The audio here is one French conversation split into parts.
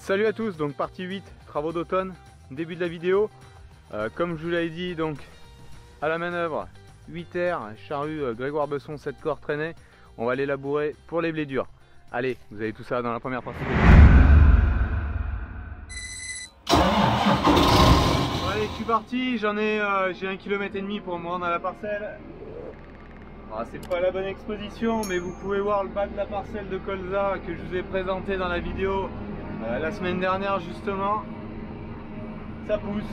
Salut à tous, donc partie 8, travaux d'automne, début de la vidéo. Comme je vous l'avais dit, donc à la manœuvre, 8R, charrue Grégoire Besson 7 corps traîné. On va aller labourer pour les blés durs. Allez, vous avez tout ça dans la première partie. Bon, allez, je suis parti, j'ai 1,5 km pour me rendre à la parcelle. C'est pas la bonne exposition, mais vous pouvez voir le bas de la parcelle de colza que je vous ai présenté dans la vidéo la semaine dernière justement. Ça pousse,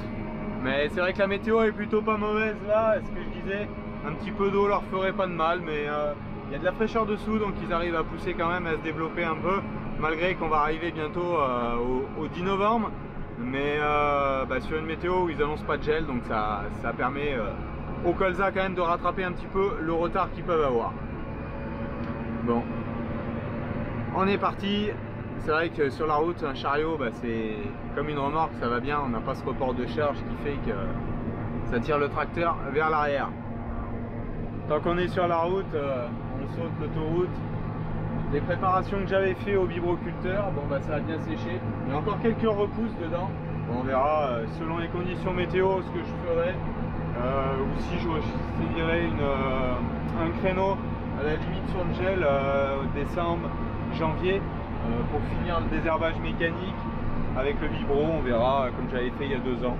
mais c'est vrai que la météo est plutôt pas mauvaise là. Ce que je disais, un petit peu d'eau leur ferait pas de mal, mais il y a de la fraîcheur dessous, donc ils arrivent à pousser quand même, à se développer un peu, malgré qu'on va arriver bientôt au 10 novembre. Mais sur une météo où ils annoncent pas de gel, donc ça permet au colza quand même de rattraper un petit peu le retard qu'ils peuvent avoir. Bon, on est parti. C'est vrai que sur la route, un chariot, c'est comme une remorque, ça va bien. On n'a pas ce report de charge qui fait que ça tire le tracteur vers l'arrière. Tant qu'on est sur la route, on saute l'autoroute. Les préparations que j'avais fait au vibroculteur, ça a bien séché. Il y a encore quelques repousses dedans. On verra selon les conditions météo ce que je ferai. Ou si je saisirais un créneau à la limite sur le gel décembre, janvier. Pour finir le désherbage mécanique avec le vibro, on verra comme j'avais fait il y a 2 ans.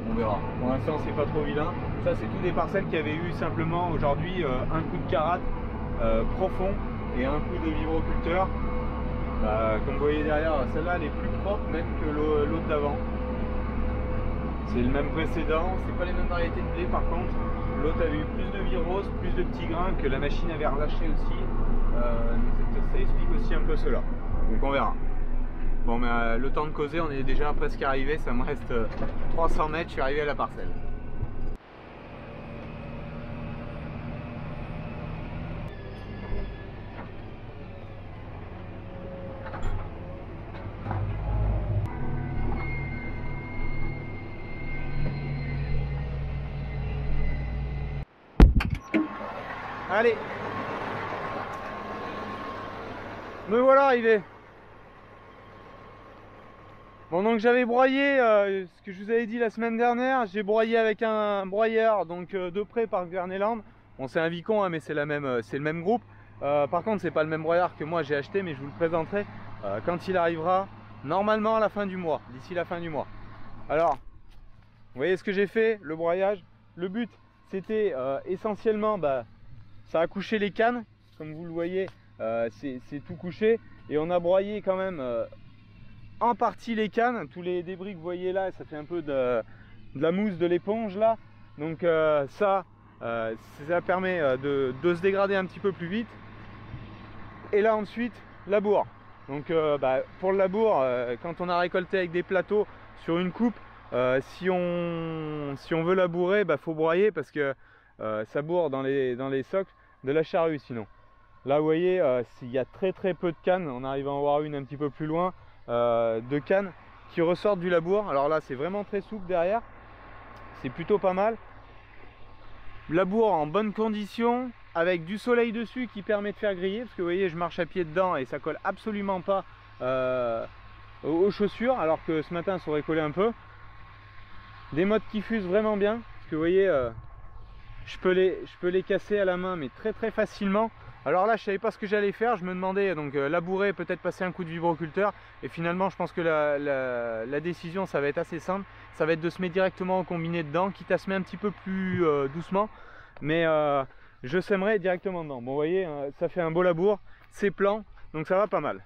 On verra. Pour l'instant, c'est pas trop vilain. Ça, c'est toutes des parcelles qui avaient eu simplement aujourd'hui un coup de carate profond et un coup de vibroculteur. Comme vous voyez derrière, celle-là elle est plus propre même que l'autre d'avant. C'est le même précédent, c'est pas les mêmes variétés de blé par contre. L'autre avait eu plus de virose, plus de petits grains que la machine avait relâché aussi. Donc ça explique aussi un peu cela. Donc on verra. Bon, mais le temps de causer, on est déjà presque arrivé. Ça me reste 300 mètres, je suis arrivé à la parcelle. Allez, me voilà arrivé. Bon, donc j'avais broyé ce que je vous avais dit la semaine dernière. J'ai broyé avec un broyeur donc de près par Verneland. Bon, c'est un Vicon, hein, mais c'est le même groupe. Par contre, c'est pas le même broyeur que moi j'ai acheté, mais je vous le présenterai quand il arrivera, normalement à la fin du mois, d'ici la fin du mois. Alors, vous voyez ce que j'ai fait, le broyage. Le but, c'était essentiellement, ça a couché les cannes, comme vous le voyez, c'est tout couché. Et on a broyé quand même en partie les cannes, tous les débris que vous voyez là, ça fait un peu de la mousse de l'éponge là. Donc ça permet de se dégrader un petit peu plus vite. Et là ensuite, labour. Donc pour le labour, quand on a récolté avec des plateaux sur une coupe, si on veut labourer, faut broyer parce que ça bourre dans les socles de la charrue sinon. Là vous voyez, il y a très peu de cannes, on arrive à en voir une un petit peu plus loin, de cannes qui ressortent du labour. Alors là c'est vraiment très souple derrière, c'est plutôt pas mal. Labour en bonne condition, avec du soleil dessus qui permet de faire griller, parce que vous voyez je marche à pied dedans et ça colle absolument pas aux chaussures, alors que ce matin ça aurait collé un peu. Des mottes qui fusent vraiment bien, parce que vous voyez je peux les casser à la main mais très facilement. Alors là je savais pas ce que j'allais faire, je me demandais donc labourer, peut-être passer un coup de vibroculteur, et finalement je pense que la décision ça va être assez simple, ça va être de se mettre directement au combiné dedans, quitte à se mettre un petit peu plus doucement, mais je sèmerai directement dedans. Bon vous voyez, ça fait un beau labour, c'est plan, donc ça va pas mal.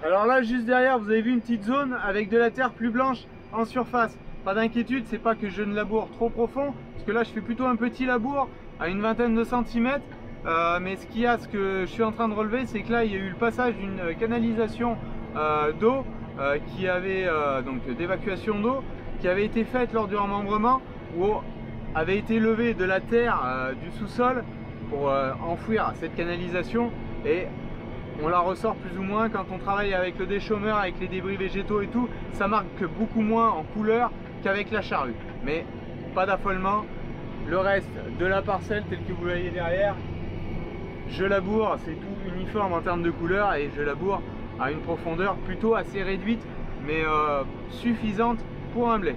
Alors là juste derrière vous avez vu une petite zone avec de la terre plus blanche en surface. Pas d'inquiétude, c'est pas que je ne laboure trop profond, parce que là je fais plutôt un petit labour à une vingtaine de centimètres. Mais ce qu'il y a, ce que je suis en train de relever, c'est que là il y a eu le passage d'une canalisation d'eau qui avait donc d'évacuation d'eau qui avait été faite lors du remembrement, où avait été levé de la terre du sous-sol pour enfouir cette canalisation, et on la ressort plus ou moins quand on travaille avec le déchômeur, avec les débris végétaux et tout. Ça marque beaucoup moins en couleur qu'avec la charrue, mais pas d'affolement. Le reste de la parcelle tel que vous voyez derrière, je laboure, c'est tout uniforme en termes de couleur, et je laboure à une profondeur plutôt assez réduite, mais suffisante pour un blé.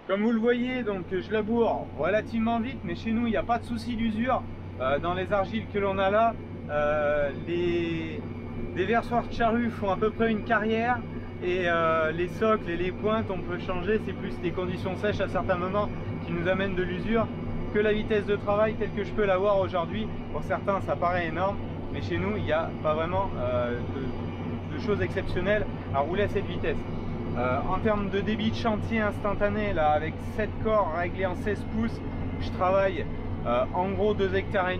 Comme vous le voyez, donc je laboure relativement vite, mais chez nous il n'y a pas de souci d'usure. Dans les argiles que l'on a là, les versoirs de charrue font à peu près une carrière, et les socles et les pointes on peut changer. C'est plus des conditions sèches à certains moments qui nous amènent de l'usure que la vitesse de travail telle que je peux l'avoir aujourd'hui. Pour certains ça paraît énorme, mais chez nous il n'y a pas vraiment de choses exceptionnelles à rouler à cette vitesse. En termes de débit de chantier instantané, là, avec 7 corps réglés en 16 pouces, je travaille en gros 2,5 hectares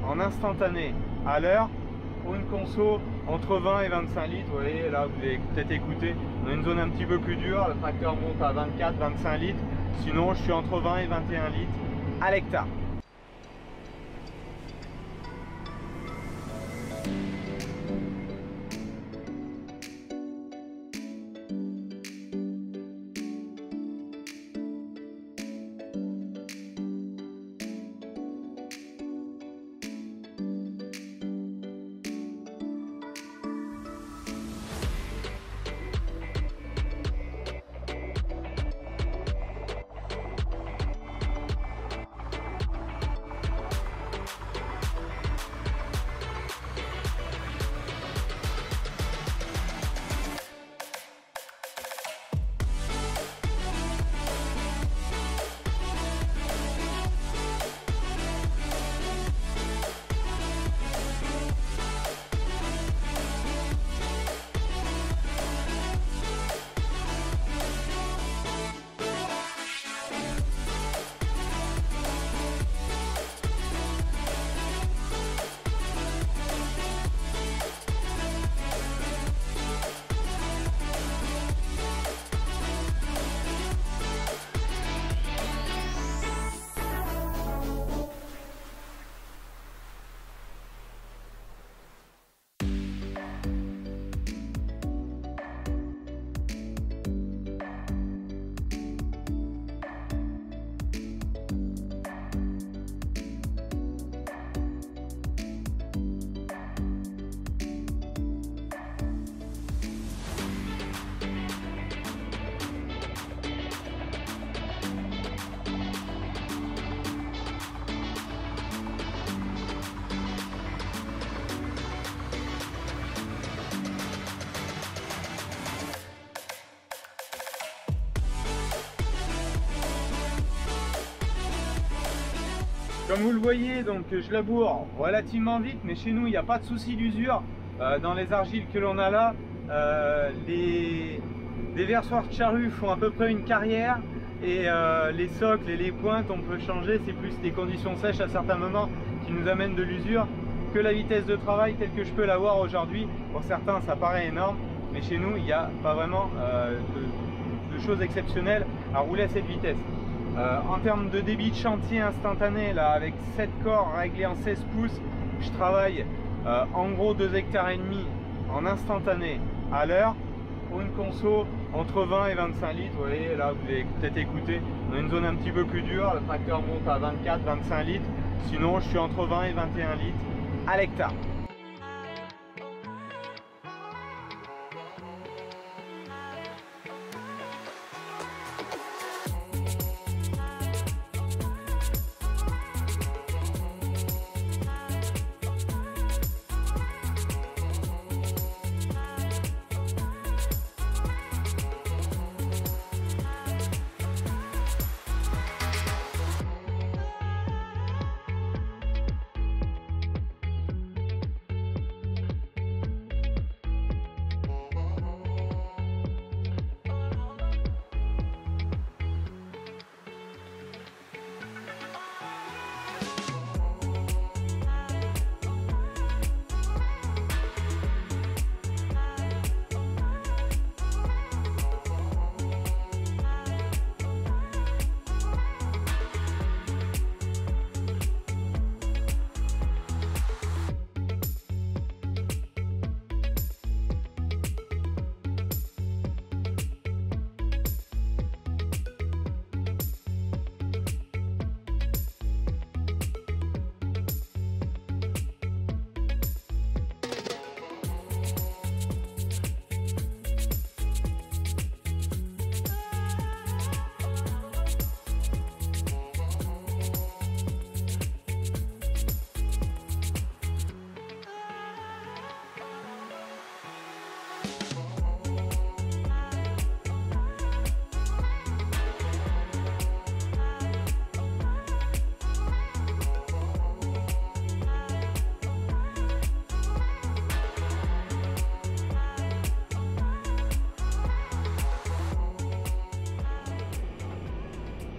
en instantané à l'heure, pour une conso entre 20 et 25 litres. Vous voyez, là vous avez peut-être écouté, on a une zone un petit peu plus dure, le tracteur monte à 24-25 litres, sinon je suis entre 20 et 21 litres à l'hectare. Comme vous le voyez, donc je laboure relativement vite, mais chez nous il n'y a pas de souci d'usure. Dans les argiles que l'on a là, les versoirs de charrue font à peu près une carrière, et les socles et les pointes on peut changer. C'est plus des conditions sèches à certains moments qui nous amènent de l'usure que la vitesse de travail telle que je peux l'avoir aujourd'hui. Pour certains ça paraît énorme, mais chez nous il n'y a pas vraiment de choses exceptionnelles à rouler à cette vitesse. En termes de débit de chantier instantané, là, avec 7 corps réglés en 16 pouces, je travaille en gros 2,5 hectares en instantané à l'heure, pour une conso entre 20 et 25 litres. Vous voyez, là vous avez peut-être écouté, on a une zone un petit peu plus dure, le tracteur monte à 24-25 litres, sinon je suis entre 20 et 21 litres à l'hectare.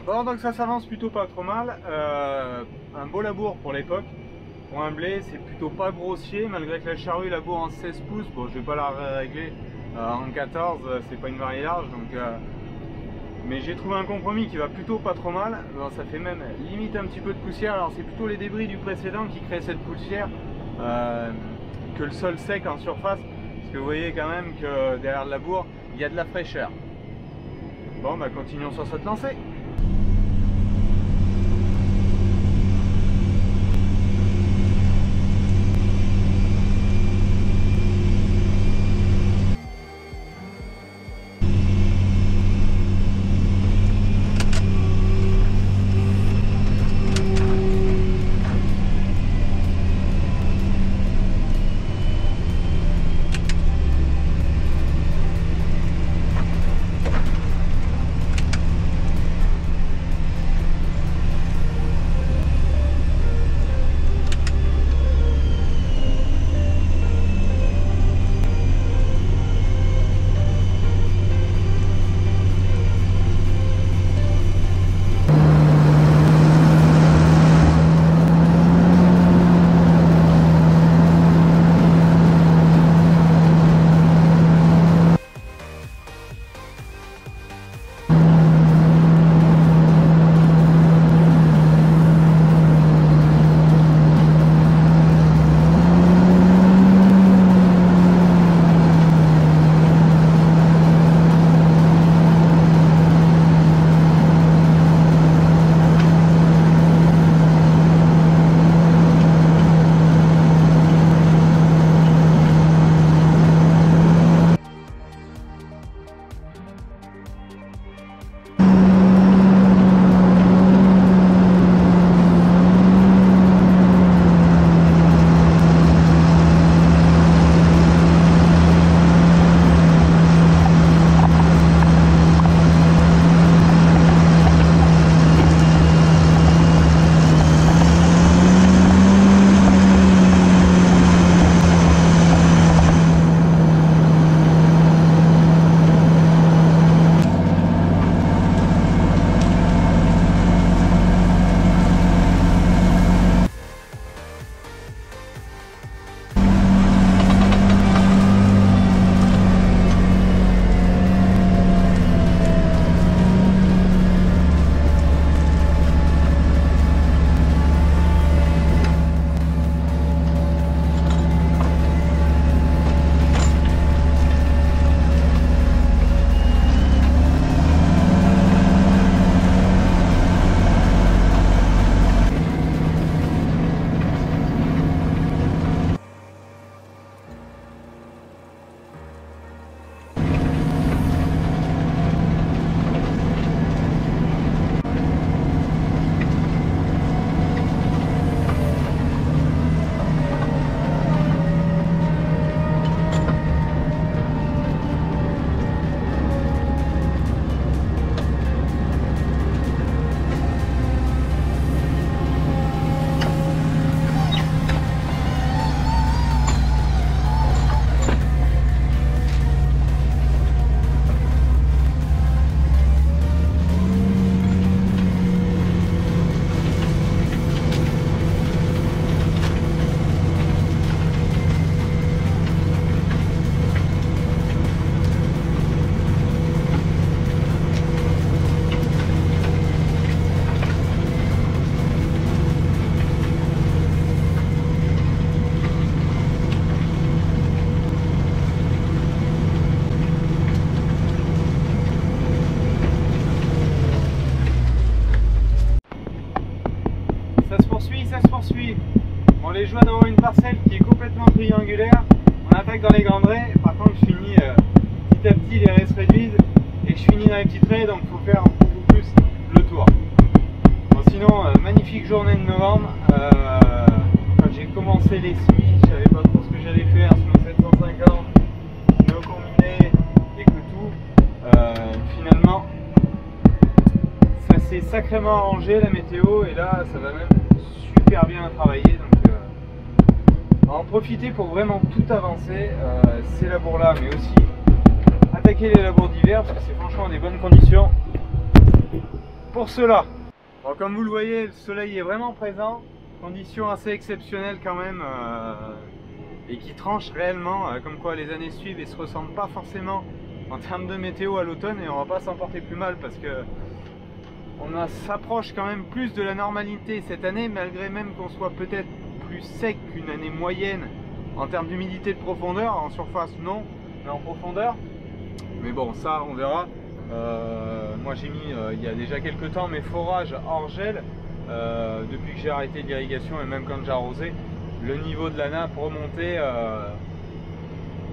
Bon, donc ça s'avance plutôt pas trop mal. Un beau labour pour l'époque. Pour un blé, c'est plutôt pas grossier, malgré que la charrue laboure en 16 pouces. Bon, je vais pas la régler en 14, c'est pas une variée large. Donc, mais j'ai trouvé un compromis qui va plutôt pas trop mal. Bon, ça fait même limite un petit peu de poussière. Alors c'est plutôt les débris du précédent qui créent cette poussière que le sol sec en surface. Parce que vous voyez quand même que derrière le labour, il y a de la fraîcheur. Bon, bah continuons sur cette lancée. On les joue devant une parcelle qui est complètement triangulaire. On attaque dans les grandes raies. Par contre, je finis petit à petit, les raies se réduisent et je finis dans les petites raies, donc il faut faire beaucoup plus le tour. Bon, sinon, magnifique journée de novembre. Quand j'ai commencé les semis, je savais pas trop ce que j'allais faire sur le 750, néo combiné et que tout. Finalement, ça s'est sacrément arrangé la météo et là, ça va même super bien travailler. Donc, en profiter pour vraiment tout avancer, ces labours là, mais aussi attaquer les labours d'hiver parce que c'est franchement des bonnes conditions. pour cela. Bon, comme vous le voyez, le soleil est vraiment présent, conditions assez exceptionnelles quand même, et qui tranchent réellement, comme quoi les années suivent et se ressemblent pas forcément en termes de météo à l'automne, et on va pas s'en porter plus mal parce que on s'approche quand même plus de la normalité cette année, malgré même qu'on soit peut-être plus sec qu'une année moyenne en termes d'humidité de profondeur. En surface non, mais en profondeur. Mais bon, ça on verra. Moi j'ai mis il y a déjà quelques temps mes forages hors gel. Depuis que j'ai arrêté l'irrigation et même quand j'ai arrosé, le niveau de la nappe remontait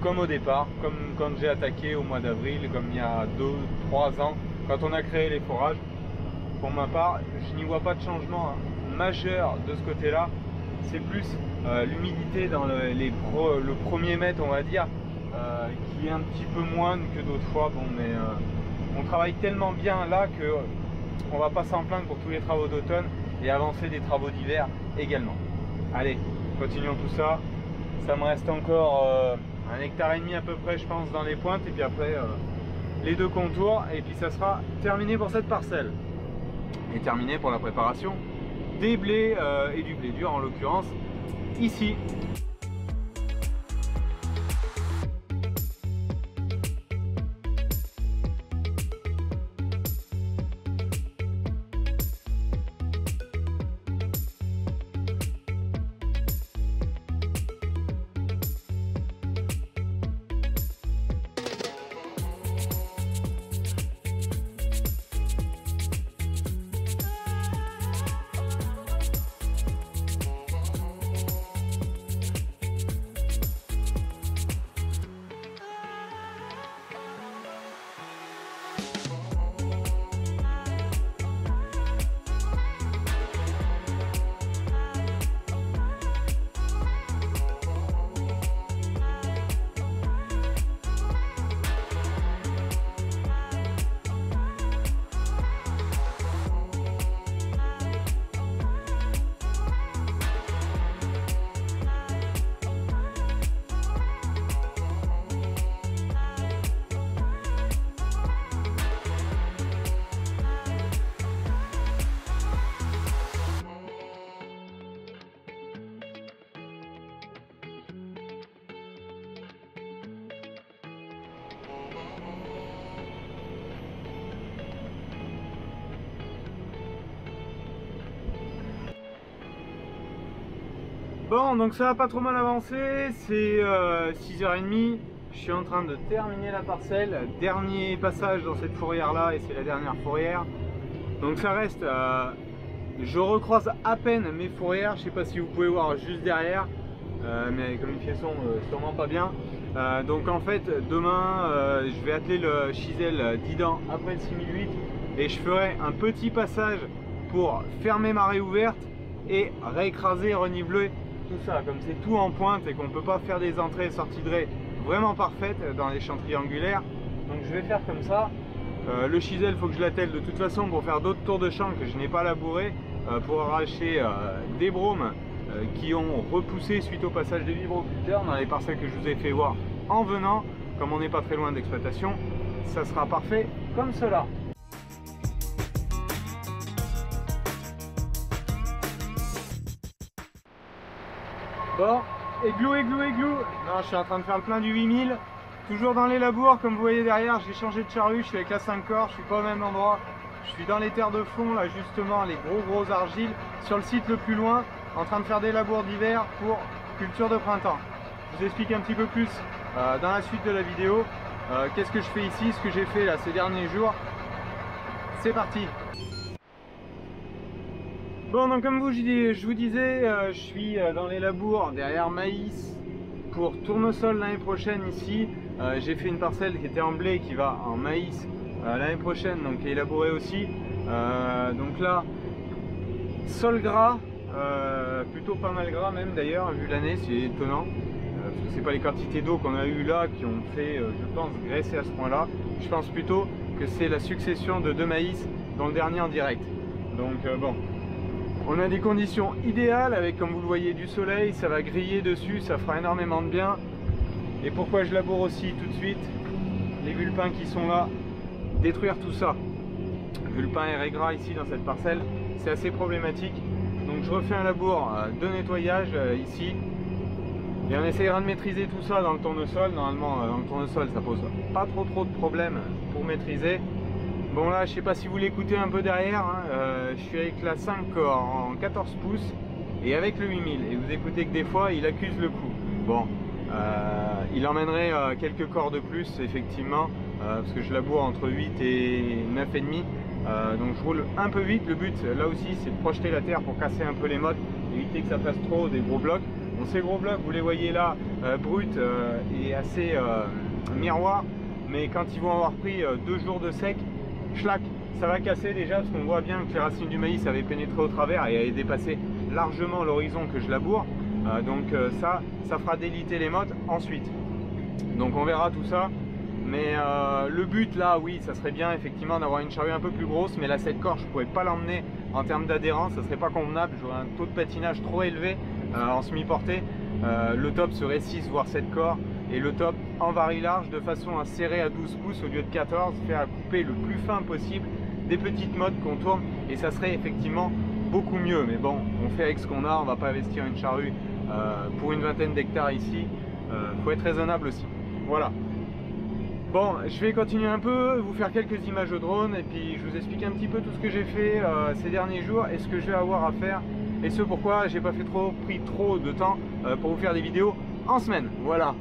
comme au départ, comme quand j'ai attaqué au mois d'avril, comme il y a 2-3 ans, quand on a créé les forages. Pour ma part, je n'y vois pas de changement majeur de ce côté-là. C'est plus l'humidité dans le premier mètre, on va dire, qui est un petit peu moindre que d'autres fois. Bon, mais on travaille tellement bien là que on va pas s'en plaindre pour tous les travaux d'automne et avancer des travaux d'hiver également. Allez, continuons tout ça. Ça me reste encore 1,5 hectare à peu près, je pense, dans les pointes, et puis après les 2 contours, et puis ça sera terminé pour cette parcelle. Et terminé pour la préparation des blés et du blé dur en l'occurrence ici. Bon, donc ça va pas trop mal avancé, c'est 6h30, je suis en train de terminer la parcelle, dernier passage dans cette fourrière là, et c'est la dernière fourrière. Donc ça reste, je recroise à peine mes fourrières, je sais pas si vous pouvez voir juste derrière, mais comme il fait son, sûrement pas bien. Donc en fait, demain, je vais atteler le chisel d'Idan après le 6008, et je ferai un petit passage pour fermer ma raie ouverte et réécraser, reniveler tout ça. Comme c'est tout en pointe et qu'on ne peut pas faire des entrées et sorties de raie vraiment parfaites dans les champs triangulaires, donc je vais faire comme ça. Le chisel, il faut que je l'attelle de toute façon pour faire d'autres tours de champ que je n'ai pas labouré, pour arracher des brômes qui ont repoussé suite au passage des vibroculteurs dans les parcelles que je vous ai fait voir en venant. Comme on n'est pas très loin d'exploitation, ça sera parfait comme cela. Bon, églou. Non, je suis en train de faire le plein du 8000. Toujours dans les labours, comme vous voyez derrière, j'ai changé de charrue, je suis avec la 5 corps, je suis pas au même endroit. Je suis dans les terres de fond, là justement, les gros argiles, sur le site le plus loin, en train de faire des labours d'hiver pour culture de printemps. Je vous explique un petit peu plus dans la suite de la vidéo. Qu'est-ce que je fais ici, ce que j'ai fait là ces derniers jours. C'est parti. Bon, donc comme je vous disais, je suis dans les labours derrière maïs pour tournesol l'année prochaine ici. J'ai fait une parcelle qui était en blé qui va en maïs l'année prochaine, donc qui est labourée aussi. Donc là, sol gras, plutôt pas mal gras même d'ailleurs, vu l'année, c'est étonnant. Parce que c'est pas les quantités d'eau qu'on a eu là qui ont fait, je pense, graisser à ce point là. Je pense plutôt que c'est la succession de 2 maïs, dont le dernier en direct. Donc bon. On a des conditions idéales avec, comme vous le voyez, du soleil, ça va griller dessus, ça fera énormément de bien. Et pourquoi je laboure aussi tout de suite les vulpins qui sont là, détruire tout ça. vu le pain est gras ici dans cette parcelle, c'est assez problématique. Donc je refais un labour de nettoyage ici. Et on essayera de maîtriser tout ça dans le tournesol. Normalement, dans le tournesol, ça pose pas trop de problèmes pour maîtriser. Bon là, je sais pas si vous l'écoutez un peu derrière, hein, je suis avec la 5 corps en 14 pouces et avec le 8000. Et vous écoutez que des fois, il accuse le coup. Bon, il emmènerait quelques corps de plus, effectivement, parce que je laboure entre 8 et 9,5. Donc je roule un peu vite. Le but, là aussi, c'est de projeter la terre pour casser un peu les mottes, éviter que ça fasse trop des gros blocs. Bon, ces gros blocs, vous les voyez là, bruts et assez miroirs, mais quand ils vont avoir pris 2 jours de sec, schlac, ça va casser déjà, parce qu'on voit bien que les racines du maïs avaient pénétré au travers et avaient dépassé largement l'horizon que je laboure. Donc ça fera déliter les mottes ensuite. Donc on verra tout ça. Mais le but là, oui, ça serait bien effectivement d'avoir une charrue un peu plus grosse, mais la 7 corps, je ne pourrais pas l'emmener en termes d'adhérence, ça serait pas convenable, j'aurais un taux de patinage trop élevé en semi-portée. Le top serait 6 voire 7 corps, et le top en varie large de façon à serrer à 12 pouces au lieu de 14, faire à couper le plus fin possible des petites mottes qu'on tourne, et ça serait effectivement beaucoup mieux. Mais bon, on fait avec ce qu'on a, on va pas investir une charrue pour une vingtaine d'hectares ici, faut être raisonnable aussi. Voilà. Bon, je vais continuer un peu, vous faire quelques images au drone et puis je vous explique un petit peu tout ce que j'ai fait ces derniers jours et ce que je vais avoir à faire et ce pourquoi j'ai pas pris trop de temps pour vous faire des vidéos en semaine. Voilà.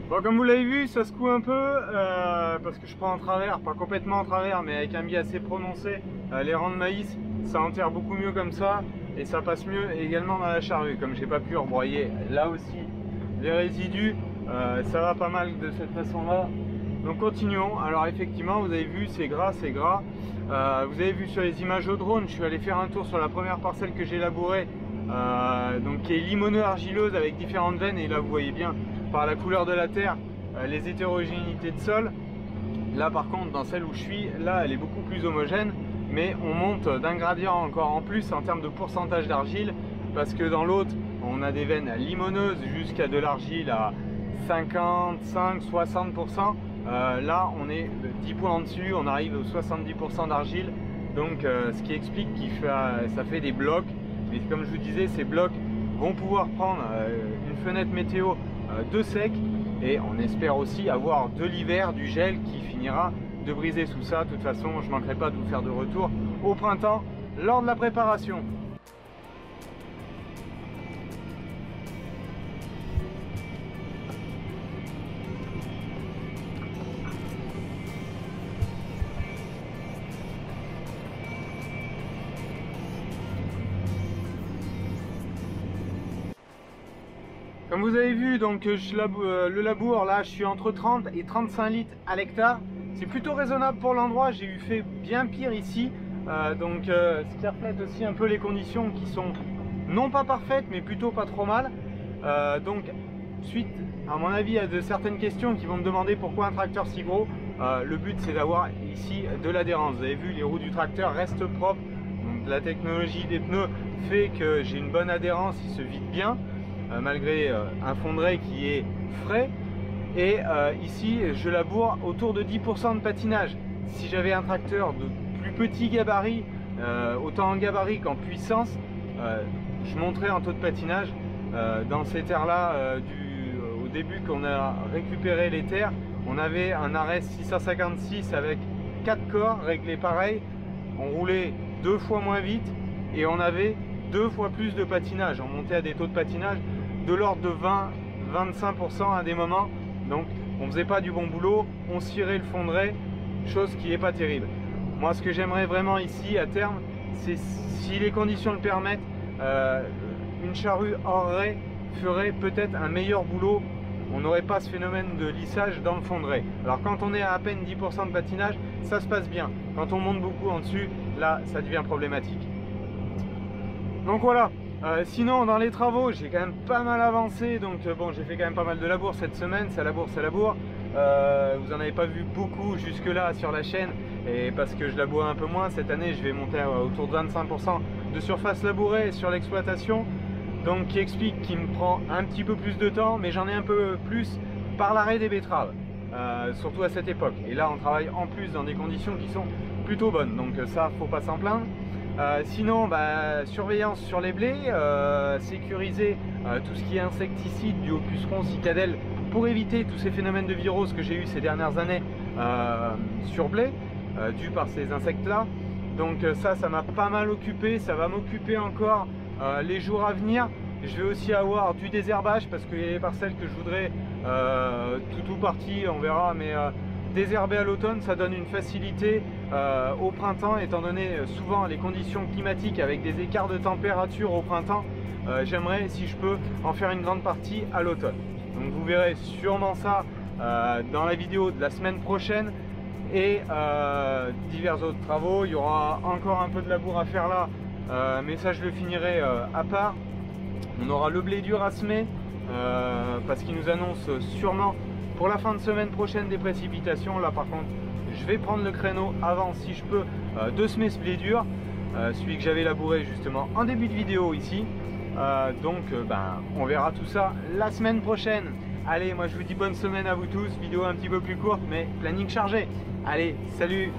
Bon, comme vous l'avez vu, ça secoue un peu parce que je prends en travers, pas complètement en travers, mais avec un biais assez prononcé. Les rangs de maïs, ça enterre beaucoup mieux comme ça et ça passe mieux également dans la charrue. Comme j'ai pas pu rebroyer là aussi les résidus, ça va pas mal de cette façon-là. Donc continuons. Alors effectivement, vous avez vu, c'est gras, c'est gras. Vous avez vu sur les images au drone, je suis allé faire un tour sur la première parcelle que j'ai labourée, donc qui est limoneux argileuse avec différentes veines, et là vous voyez bien par la couleur de la terre les hétérogénéités de sol. Là par contre, dans celle où je suis, là elle est beaucoup plus homogène, mais on monte d'un gradient encore en plus en termes de pourcentage d'argile, parce que dans l'autre on a des veines limoneuses jusqu'à de l'argile à 55-60%. Là on est 10 points en dessus, on arrive aux 70% d'argile, donc ce qui explique que ça fait des blocs. Mais comme je vous disais, ces blocs vont pouvoir prendre une fenêtre météo de sec, et on espère aussi avoir de l'hiver du gel qui finira de briser sous ça. De toute façon, je ne manquerai pas de vous faire de retour au printemps lors de la préparation. Comme vous avez vu, donc le labour, là je suis entre 30 et 35 litres à l'hectare. C'est plutôt raisonnable pour l'endroit, j'ai eu fait bien pire ici. Ce qui reflète aussi un peu les conditions qui sont non pas parfaites mais plutôt pas trop mal. Suite à mon avis à de certaines questions qui vont me demander pourquoi un tracteur si gros, le but c'est d'avoir ici de l'adhérence. Vous avez vu, les roues du tracteur restent propres, donc la technologie des pneus fait que j'ai une bonne adhérence, il se vide bien malgré un fond de raie qui est frais. Et ici je laboure autour de 10% de patinage. Si j'avais un tracteur de plus petit gabarit, autant en gabarit qu'en puissance, je monterais un taux de patinage. Dans ces terres là au début qu'on a récupéré les terres, on avait un RS 656 avec 4 corps réglés pareil, on roulait 2 fois moins vite et on avait 2 fois plus de patinage, on montait à des taux de patinage de l'ordre de 20-25% à des moments. Donc on faisait pas du bon boulot, on cirait le fond de raie, chose qui n'est pas terrible. Moi ce que j'aimerais vraiment ici à terme, c'est, si les conditions le permettent, une charrue hors raie ferait peut-être un meilleur boulot. On n'aurait pas ce phénomène de lissage dans le fond de raie. Alors quand on est à peine 10% de patinage, ça se passe bien. Quand on monte beaucoup en dessus, là ça devient problématique. Donc voilà. Sinon dans les travaux j'ai quand même pas mal avancé, donc bon, j'ai fait quand même pas mal de labour cette semaine, ça laboure. Vous en avez pas vu beaucoup jusque là sur la chaîne, et parce que je laboure un peu moins cette année, je vais monter autour de 25% de surface labourée sur l'exploitation, donc qui explique qu'il me prend un petit peu plus de temps, mais j'en ai un peu plus par l'arrêt des betteraves, surtout à cette époque. Et là on travaille en plus dans des conditions qui sont plutôt bonnes, donc ça faut pas s'en plaindre. Sinon, surveillance sur les blés, sécuriser tout ce qui est insecticide dû au puceron, cicadelle, pour éviter tous ces phénomènes de virose que j'ai eu ces dernières années sur blé, dû par ces insectes-là. Donc ça m'a pas mal occupé, ça va m'occuper encore les jours à venir. Je vais aussi avoir du désherbage parce qu'il y a des parcelles que je voudrais tout parti, on verra, mais désherber à l'automne, ça donne une facilité au printemps, étant donné souvent les conditions climatiques avec des écarts de température au printemps. J'aimerais, si je peux, en faire une grande partie à l'automne. Donc vous verrez sûrement ça dans la vidéo de la semaine prochaine, et divers autres travaux. Il y aura encore un peu de labour à faire là, mais ça je le finirai à part. On aura le blé dur à semer parce qu'il nous annonce sûrement pour la fin de semaine prochaine des précipitations. Là par contre je vais prendre le créneau avant, si je peux, de semer ce blé dur, celui que j'avais labouré justement en début de vidéo ici. On verra tout ça la semaine prochaine. Allez, moi je vous dis bonne semaine à vous tous, vidéo un petit peu plus courte mais planning chargé. Allez, salut!